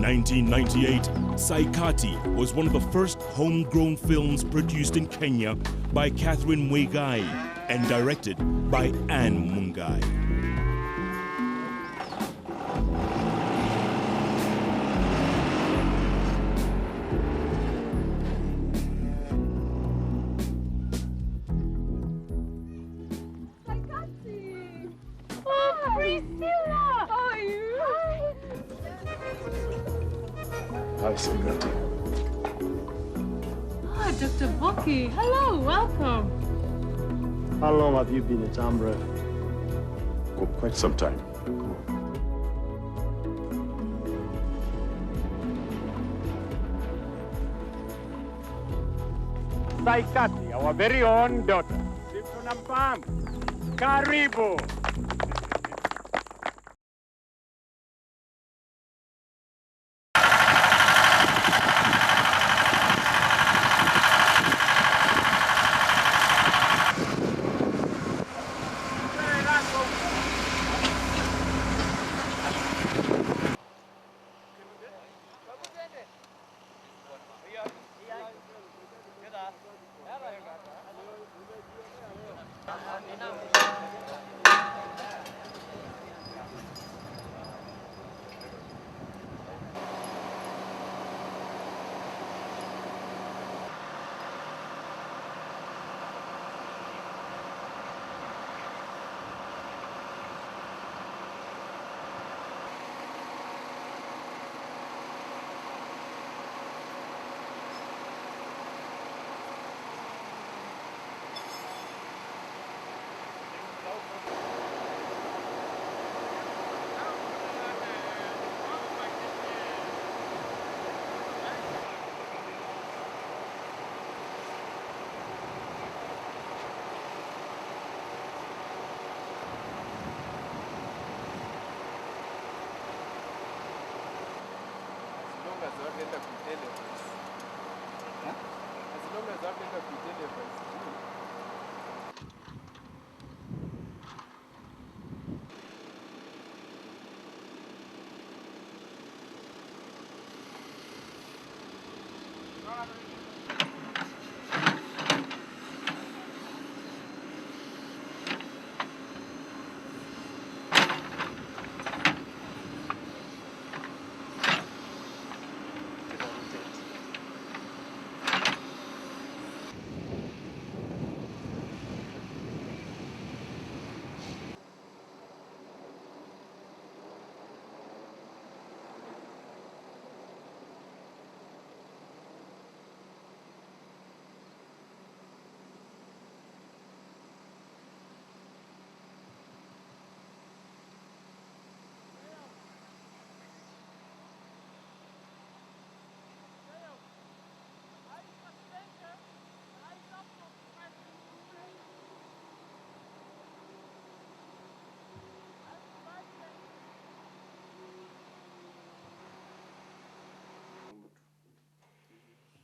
1998, Saikati was one of the first homegrown films produced in Kenya by Catherine Mwigai and directed by Anne Mungai. Dr. Boki, hello, welcome. How long have you been at Ambref? For quite some time. Saikati, our very own daughter. Sifunampam. Karibu.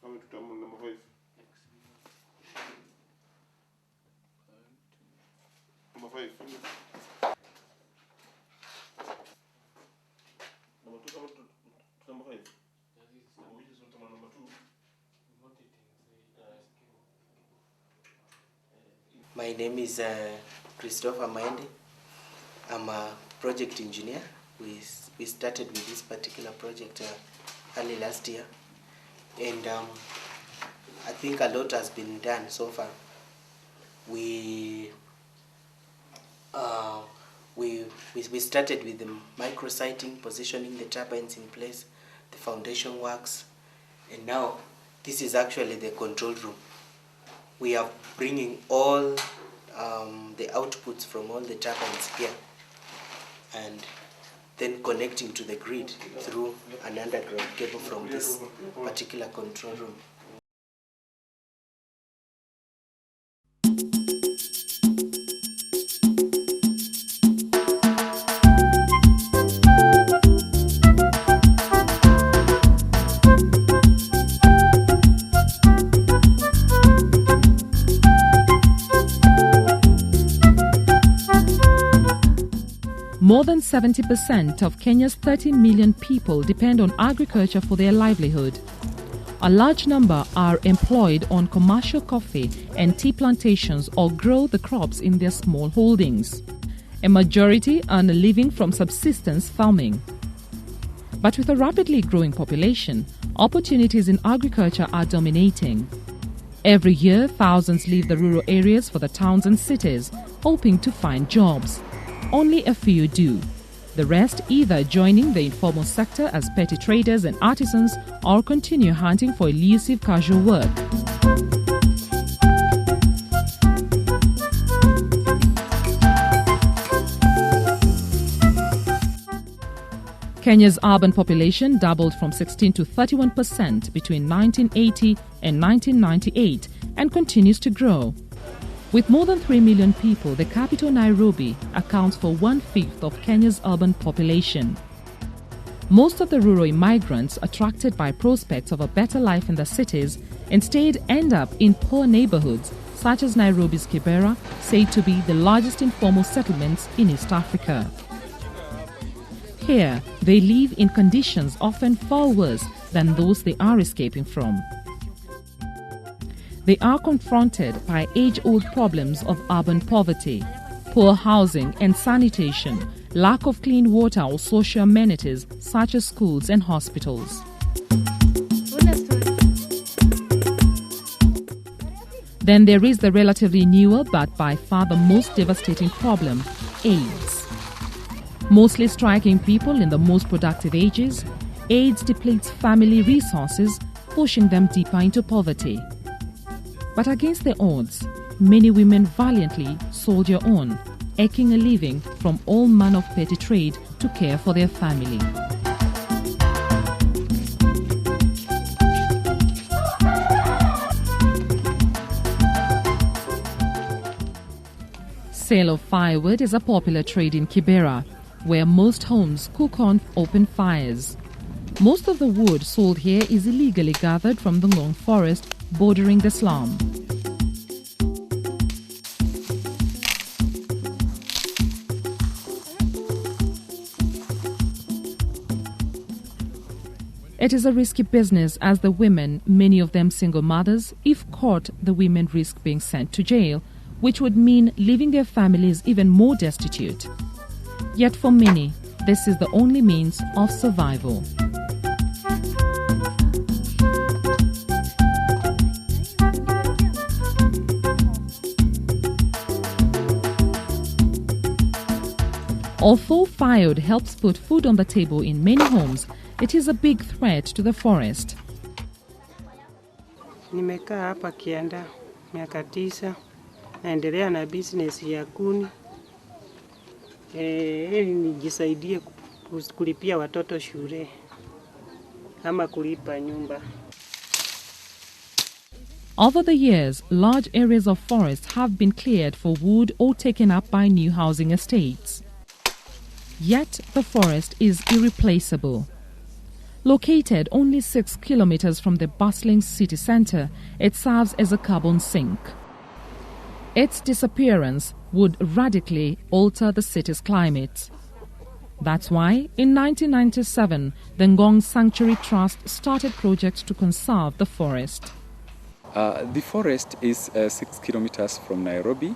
Number 5. Number 5. Number 2, number 5. Which is number 2? My name is Christopher Maende. I'm a project engineer. We started with this particular project early last year, and I think a lot has been done so far. We started with the micro-siting, positioning the turbines in place, the foundation works, and now this is actually the control room. We are bringing all the outputs from all the turbines here and then connecting to the grid through an underground cable from this particular control room. More than 70% of Kenya's 30 million people depend on agriculture for their livelihood. A large number are employed on commercial coffee and tea plantations or grow the crops in their small holdings. A majority earn a living from subsistence farming. But with a rapidly growing population, opportunities in agriculture are dominating. Every year, thousands leave the rural areas for the towns and cities, hoping to find jobs. Only a few do. The rest either joining the informal sector as petty traders and artisans or continue hunting for elusive casual work. Kenya's urban population doubled from 16 to 31% between 1980 and 1998 and continues to grow. With more than 3 million people, the capital Nairobi accounts for 1/5 of Kenya's urban population. Most of the rural migrants attracted by prospects of a better life in the cities instead end up in poor neighborhoods such as Nairobi's Kibera, said to be the largest informal settlements in East Africa. Here, they live in conditions often far worse than those they are escaping from. They are confronted by age-old problems of urban poverty, poor housing and sanitation, lack of clean water or social amenities such as schools and hospitals. Then there is the relatively newer but by far the most devastating problem, AIDS. Mostly striking people in the most productive ages, AIDS depletes family resources, pushing them deeper into poverty. But against the odds, many women valiantly soldier on, eking a living from all manner of petty trade to care for their family. Sale of firewood is a popular trade in Kibera, where most homes cook on open fires. Most of the wood sold here is illegally gathered from the Ngong forest bordering the slum. It is a risky business as the women, many of them single mothers, if caught, the women risk being sent to jail, which would mean leaving their families even more destitute. Yet for many, this is the only means of survival. Although firewood helps put food on the table in many homes, it is a big threat to the forest. Nimekaa hapa Kianda miaka 9, naendelea na business ya kuni. Nijisaidie kulipia watoto shule ama kulipa nyumba. Over the years, large areas of forest have been cleared for wood or taken up by new housing estates. Yet the forest is irreplaceable. Located only 6 kilometers from the bustling city center, it serves as a carbon sink. Its disappearance would radically alter the city's climate. That's why, in 1997, the Ngong Sanctuary Trust started projects to conserve the forest. The forest is 6 kilometers from Nairobi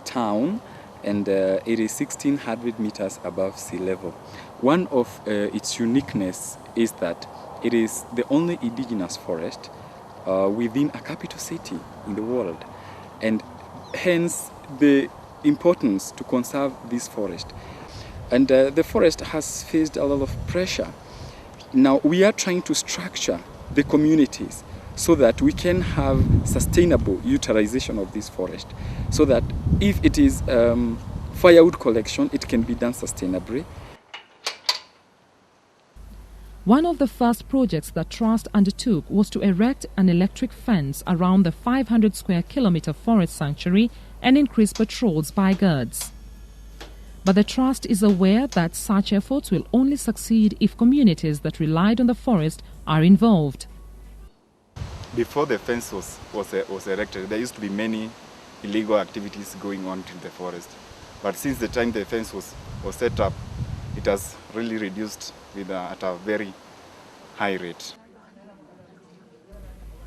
town, and it is 1,600 meters above sea level. One of its uniqueness is that it is the only indigenous forest within a capital city in the world, and hence the importance to conserve this forest. And the forest has faced a lot of pressure. Now we are trying to structure the communities so that we can have sustainable utilization of this forest, so that if it is firewood collection, it can be done sustainably. One of the first projects that Trust undertook was to erect an electric fence around the 500 square kilometer forest sanctuary and increase patrols by guards. But the Trust is aware that such efforts will only succeed if communities that relied on the forest are involved. Before the fence was erected, there used to be many illegal activities going on in the forest. But since the time the fence was set up, has really reduced with at a very high rate.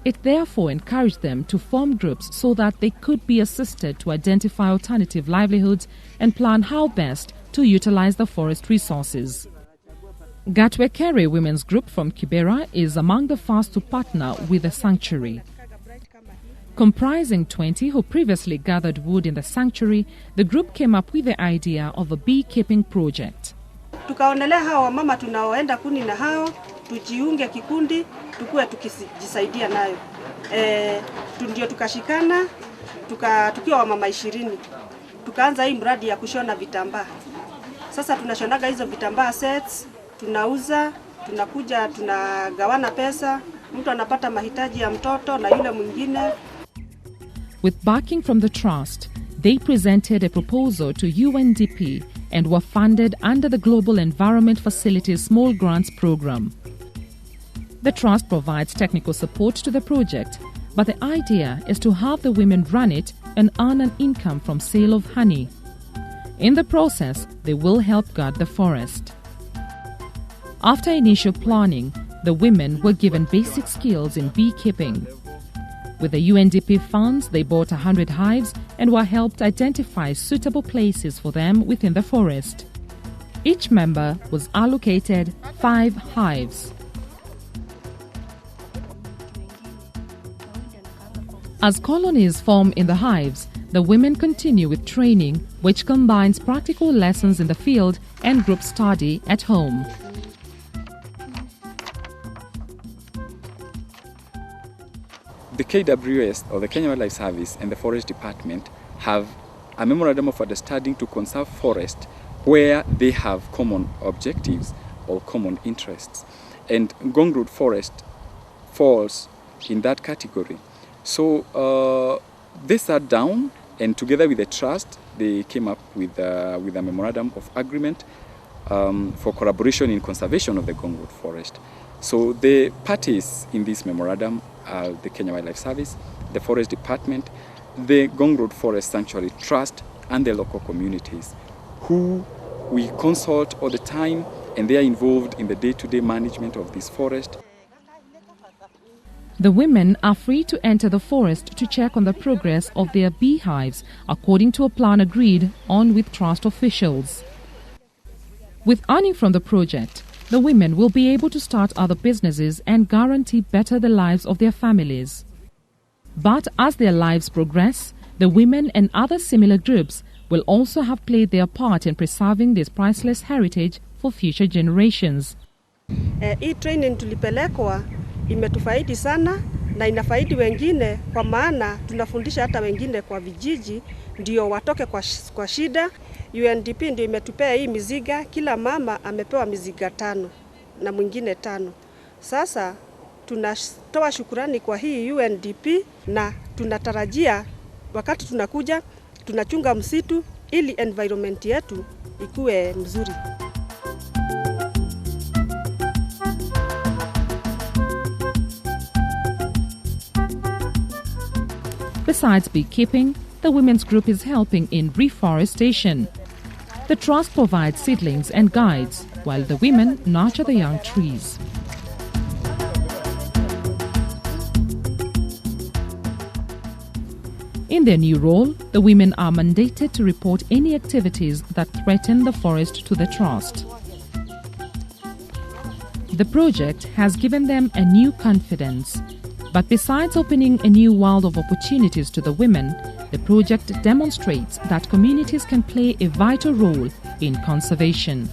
It therefore encouraged them to form groups so that they could be assisted to identify alternative livelihoods and plan how best to utilize the forest resources. Gatwekere Women's Group from Kibera is among the first to partner with the sanctuary. Comprising 20 who previously gathered wood in the sanctuary, the group came up with the idea of a beekeeping project. Tukaonelea hao wamama tunaoenda kuni na hao, tujiunge kikundi, tukue tukijisaidia nayo. Ndio tukashikana, tukiwa wamama 20. Tukaanza hii mradi ya kushona vitambaa. Sasa tunashonaga hizo vitambaa sets, tunauza, tunakuja, tunagawana pesa, mtu anapata mahitaji ya mtoto na yule mwingine. With backing from the trust, they presented a proposal to UNDP and were funded under the Global Environment Facilities Small Grants Program. The trust provides technical support to the project, but the idea is to have the women run it and earn an income from sale of honey. In the process, they will help guard the forest. After initial planning, the women were given basic skills in beekeeping. With the UNDP funds, they bought 100 hives and were helped identify suitable places for them within the forest. Each member was allocated 5 hives. As colonies form in the hives, the women continue with training, which combines practical lessons in the field and group study at home. The KWS, or the Kenya Wildlife Service, and the Forest Department have a memorandum of understanding to conserve forest where they have common objectives or common interests. And Ngong Road Forest falls in that category. So they sat down, and together with the trust, they came up with a memorandum of agreement for collaboration in conservation of the Ngong Road Forest. So the parties in this memorandum are the Kenya Wildlife Service, the Forest Department, the Ngong Road Forest Sanctuary Trust, and the local communities, who we consult all the time, and they are involved in the day-to-day management of this forest. The women are free to enter the forest to check on the progress of their beehives according to a plan agreed on with trust officials. With earning from the project, the women will be able to start other businesses and guarantee better the lives of their families. But as their lives progress, the women and other similar groups will also have played their part in preserving this priceless heritage for future generations. Hii training tulipelekwa imetufaidi sana na inafaidi wengine, kwa maana tunafundisha hata wengine kwa vijiji ndio watoke kwa shida. UNDP ndio imetupea hii miziga, kila mama amepewa miziga 5 na mwingine 5. Sasa tunatoa shukrani kwa hii UNDP na tunatarajia wakati tunakuja tunachunga msitu ili environment yetu ikuwe mzuri. Besides beekeeping, the women's group is helping in reforestation. The trust provides seedlings and guides, while the women nurture the young trees. In their new role, the women are mandated to report any activities that threaten the forest to the trust. The project has given them a new confidence. But besides opening a new world of opportunities to the women, the project demonstrates that communities can play a vital role in conservation.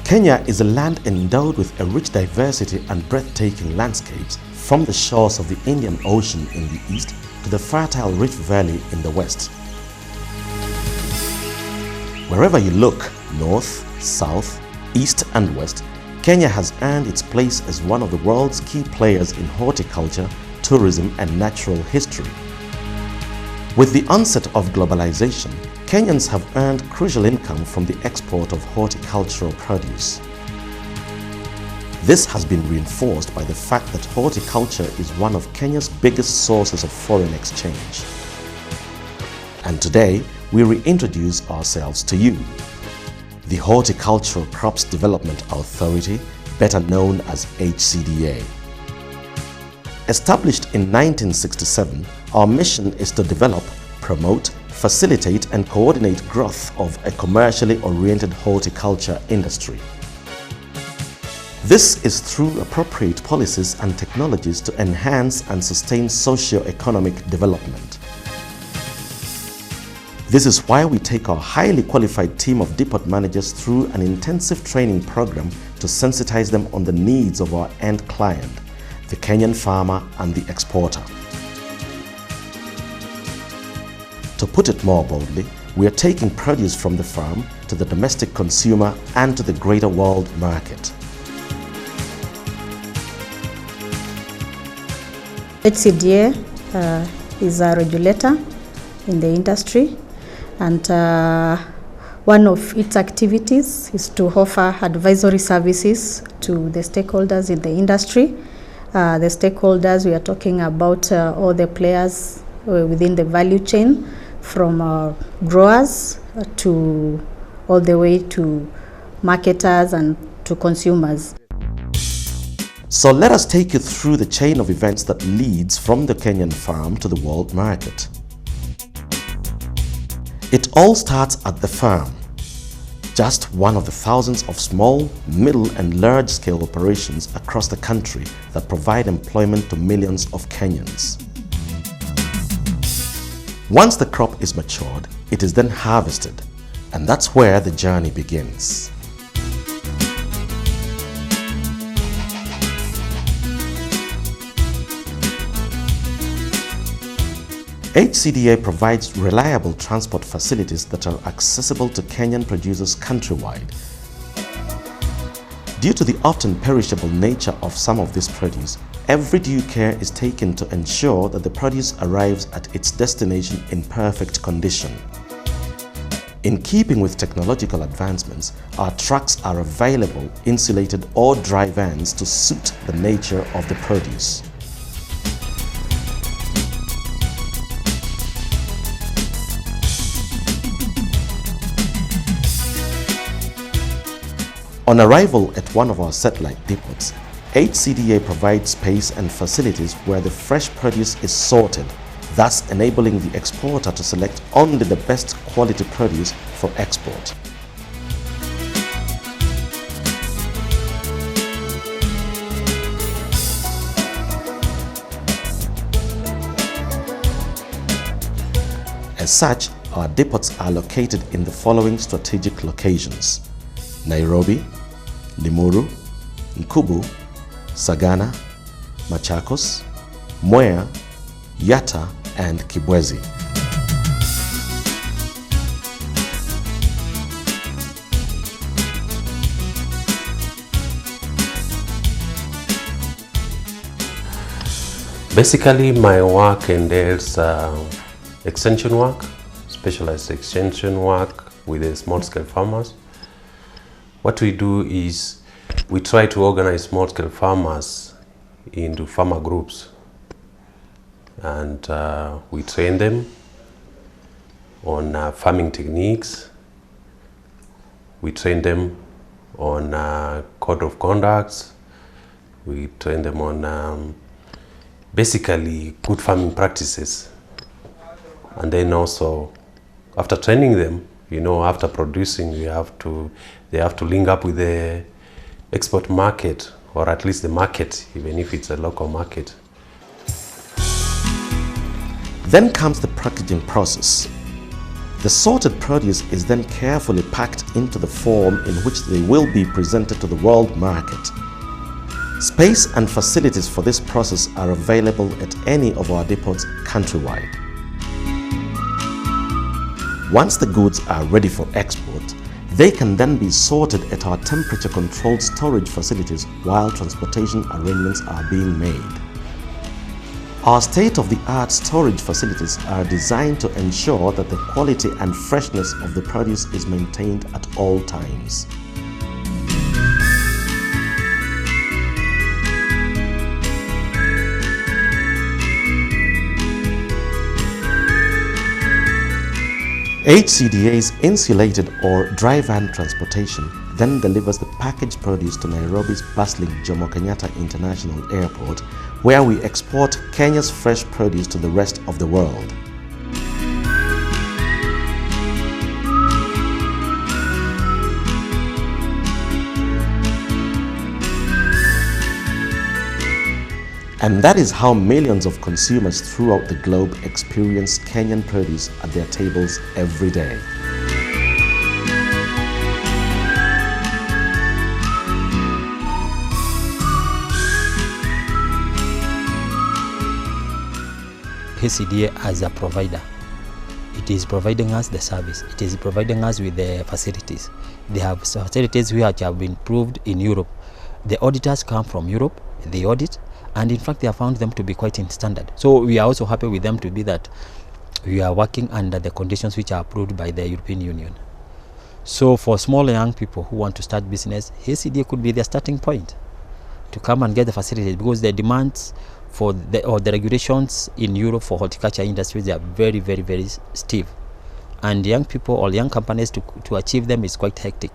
Kenya is a land endowed with a rich diversity and breathtaking landscapes from the shores of the Indian Ocean in the east to the fertile Rift Valley in the west. Wherever you look, north, south, east and west, Kenya has earned its place as one of the world's key players in horticulture, tourism and natural history. With the onset of globalization, Kenyans have earned crucial income from the export of horticultural produce. This has been reinforced by the fact that horticulture is one of Kenya's biggest sources of foreign exchange. And today, we reintroduce ourselves to you. The Horticultural Crops Development Authority, better known as HCDA. Established in 1967, our mission is to develop, promote, facilitate and coordinate growth of a commercially oriented horticulture industry. This is through appropriate policies and technologies to enhance and sustain socio-economic development. This is why we take our highly qualified team of depot managers through an intensive training program to sensitize them on the needs of our end client, the Kenyan farmer and the exporter. To put it more boldly, we are taking produce from the farm to the domestic consumer and to the greater world market. HCDA is a regulator in the industry, and one of its activities is to offer advisory services to the stakeholders in the industry. The stakeholders, we are talking about all the players within the value chain, from growers to all the way to marketers and to consumers. So let us take you through the chain of events that leads from the Kenyan farm to the world market. It all starts at the farm, just one of the thousands of small, middle and large-scale operations across the country that provide employment to millions of Kenyans. Once the crop is matured, it is then harvested, and that's where the journey begins. HCDA provides reliable transport facilities that are accessible to Kenyan producers countrywide. Due to the often perishable nature of some of this produce, every due care is taken to ensure that the produce arrives at its destination in perfect condition. In keeping with technological advancements, our trucks are available insulated or dry vans to suit the nature of the produce. On arrival at one of our satellite depots, HCDA provides space and facilities where the fresh produce is sorted, thus enabling the exporter to select only the best quality produce for export. As such, our depots are located in the following strategic locations: Nairobi, Limuru, Nkubu, Sagana, Machakos, Mwea, Yatta and Kibwezi. Basically, my work entails extension work, specialized extension work with the small-scale farmers. What we do is we try to organize small-scale farmers into farmer groups, and we train them on farming techniques. We train them on code of conducts. We train them on basically good farming practices. And then also, after training them, after producing, they have to link up with the export market, or at least the market, even if it's a local market. Then comes the packaging process. The sorted produce is then carefully packed into the form in which they will be presented to the world market. Space and facilities for this process are available at any of our depots countrywide. Once the goods are ready for export, they can then be sorted at our temperature-controlled storage facilities while transportation arrangements are being made. Our state-of-the-art storage facilities are designed to ensure that the quality and freshness of the produce is maintained at all times. HCDA's insulated or dry van transportation then delivers the packaged produce to Nairobi's bustling Jomo Kenyatta International Airport, where we export Kenya's fresh produce to the rest of the world. And that is how millions of consumers throughout the globe experience Kenyan produce at their tables every day. HCDA as a provider, it is providing us the service, it is providing us with the facilities. They have facilities which have been proved in Europe. The auditors come from Europe, they audit, and in fact they have found them to be quite in standard. So we are also happy with them to be that we are working under the conditions which are approved by the European Union. So for small young people who want to start business, HCDA could be their starting point to come and get the facilities, because the demands for the regulations in Europe for horticulture industries, they are very, very, very stiff. And young people or young companies to achieve them is quite hectic.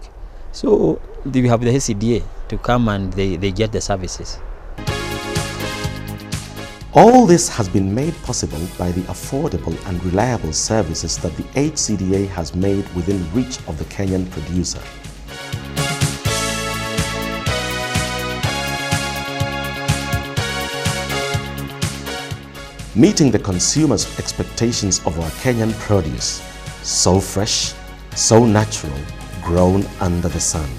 So we have the HCDA to come and they get the services. All this has been made possible by the affordable and reliable services that the HCDA has made within reach of the Kenyan producer. Meeting the consumer's expectations of our Kenyan produce, so fresh, so natural, grown under the sun.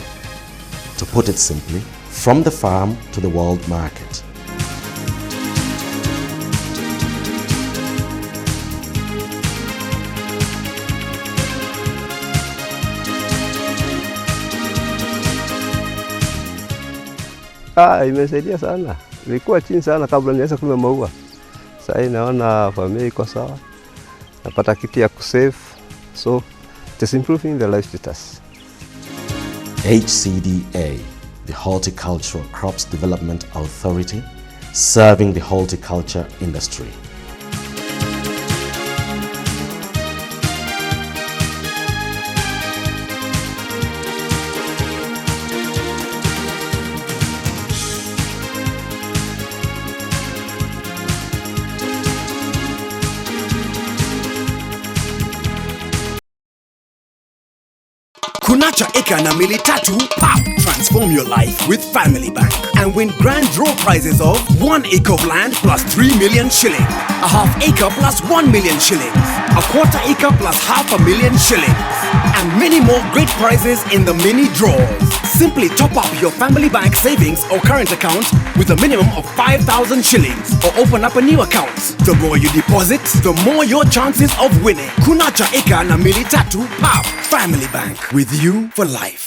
To put it simply, from the farm to the world market. Imesaidia sana. Ilikuwa chini sana kabla nianze kulima maua. Sasa naona familia iko sawa. Napata kitu ya kusave. So it is improving the life status. HCDA, the Horticultural Crops Development Authority, serving the horticulture industry. Kunacha eka na mili tatu, pop! Transform your life with Family Bank and win grand draw prizes of 1 acre of land plus 3 million shillings, a half acre plus 1 million shillings, a quarter acre plus $500,000 shillings, and many more great prizes in the mini draws. Simply top up your Family Bank savings or current account with a minimum of 5,000 shillings or open up a new account. The more you deposit, the more your chances of winning. Kunacha eka na mili tatu, pop! Family Bank, with you for life.